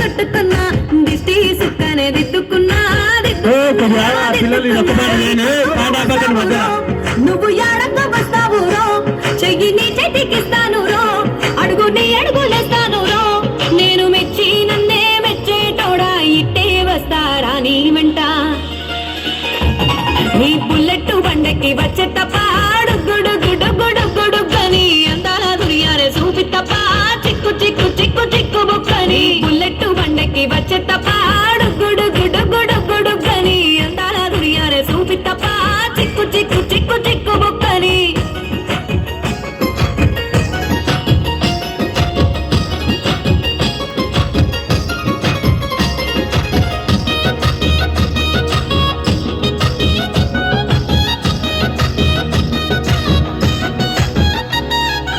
కట్టుకున్నా దిష్టి సుక్కనే దిద్దుకున్నా నువ్వు ఎడకు వస్తావు రో చెయ్యి నీ చేతికిస్తాను రో అడుగు నీ అడుగులేస్తాను రో నేను మెచ్చి నన్నే మెచ్చేటోడా ఇట్టే వస్తారా నీ వెంట నీ బుల్లెట్టు బండకి వచ్చే తప్ప గుడు గుడు గుడు గుడుగని అందాల దునియానే చూపి తప్ప చిక్కు చిక్కు చిక్కు చిక్కు బుక్కని బుల్లెట్టు బండకి వచ్చే తప్ప గుడు గుడు గుడు గుడుగని అందాల దునియానే చూపి తప్ప చిక్కు చిక్కు చిక్కు చిక్కు బుక్కని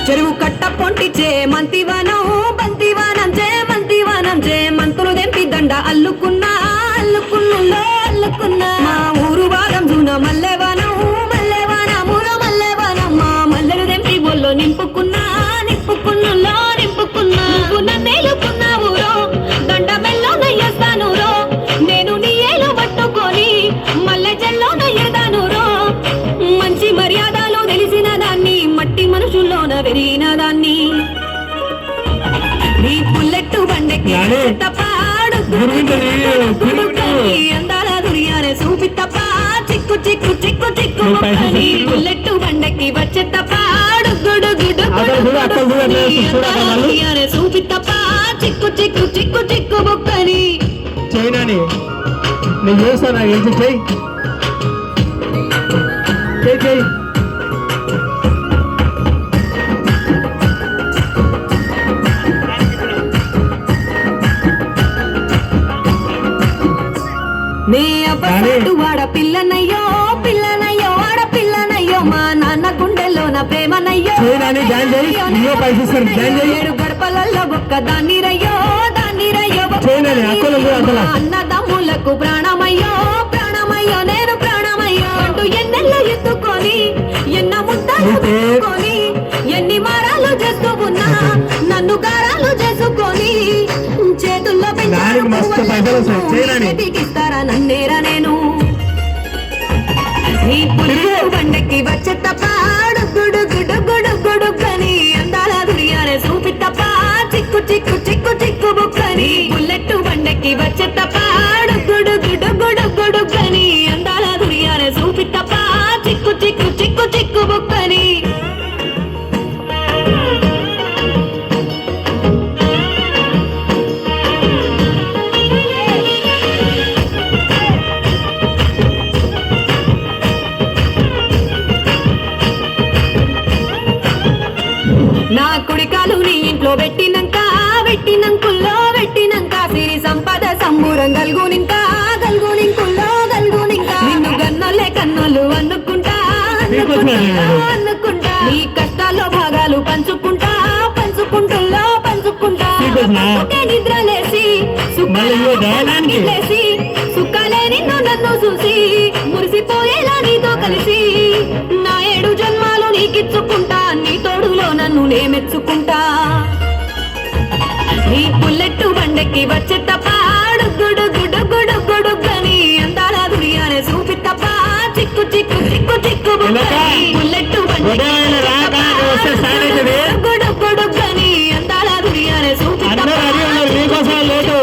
చెరువు కట్ట పొంటిచే మంతివనం బంతివనం మంతివనం మంతులు దెంపి దండ అల్లుకున్నా అల్లుకున్నులో అల్లుకున్నా మా ఊరు వారం జూన మల్లెవనం మల్లెవనములో మల్లెవనం మా మల్లెలు దెంపి ఒళ్ళో నింపుకున్నా నింపుకున్నులో నింపుకున్నా నువ్వు నన్నేలుకున్నావు రో దండ మెల్లో నయ్యేస్తాను రో నేను నీ ఏలు పట్టుకొని మల్లె జల్లో నయ్యేదాను రో మంచి మర్యాదలు తెలిసిన దాన్ని మట్టి మనుషుల్లోన వెరిగిన దాన్ని నీ బుల్లెట్టు బండకి తప్పాడు అందాల దునియానే చూపి తప్ప చిక్కు చిక్కు చిక్కు చిక్కు నీ బుల్లెట్టు బండకి వచ్చే తప్పాడు గుడు గుడు దునియానే చూపి తప్ప చిక్కు చిక్కు చిక్కు చిక్కు బుక్కని చేయనని నేను చేస్తాను చెయ్యి చెయ్యి నే అబ్బడు వాడ పిల్లనయ్యో పిల్లనయ్యో వాడ పిల్లనయ్యో మా నాన్న గుండెల్లో నా ప్రేమనయ్యో ఏడు గడపలలో ఒక్క దాన్ని రయ్యో అన్నదమ్ములకు ప్రాణమయ్యో ప్రాణమయ్యో నేను ప్రాణమయ్యో అంటూ ఎన్నెల్లో ఎత్తుకొని ఎన్న ముద్దలు తీసుకొని ఎన్ని మారాలు చేస్తూ ఉన్నా నన్ను గారాలు చేసుకొని చేతుల్లో పెంచారా నన్నేరా నేను నీ పులియో బండకి వచ్చే తప్ప గుడు గుడు గుడు గుడుగని అందాల దునియానే చూపి తప్ప చిక్కు చిక్కు చిక్కు చిక్కు బుక్కని బుల్లెట్టు బండకి వచ్చే తప్ప గుడు గుడు గుడు గుడుగని అందాల దునియానే చూపి తప్ప చిక్కు చిక్కు చిక్కు చిక్కు బుక్కని నా కుడికాలు నీ ఇంట్లో పెట్టినంకుల్లో పెట్టినంక సిరి సంపద సంబూరం గల్గునింకా నిన్ను గన్నోలే కన్నోలు అనుకుంటా నీ కష్టాల్లో భాగాలు పంచుకుంటా నిద్రలేసి సుఖాలేసి సుఖాలే నిన్ను నన్ను చూసి మురిసిపోయేలా నీతో కలిసి నా 7 జన్మాలు నీకిచ్చుకుంటా నీ తోడులో నన్ను నే మెచ్చుకుంటా నీ బుల్లెట్టు బండకి వచ్చే తప్ప గుడు గుడు గుడు గుడుగని అందాల దునియానే చూపి తప్ప చిక్కు చిక్కు చిక్కు చిక్కు బుల్లెట్టు బండకి గుడు గుడుగని అందాల దునియానే చూపి తప్ప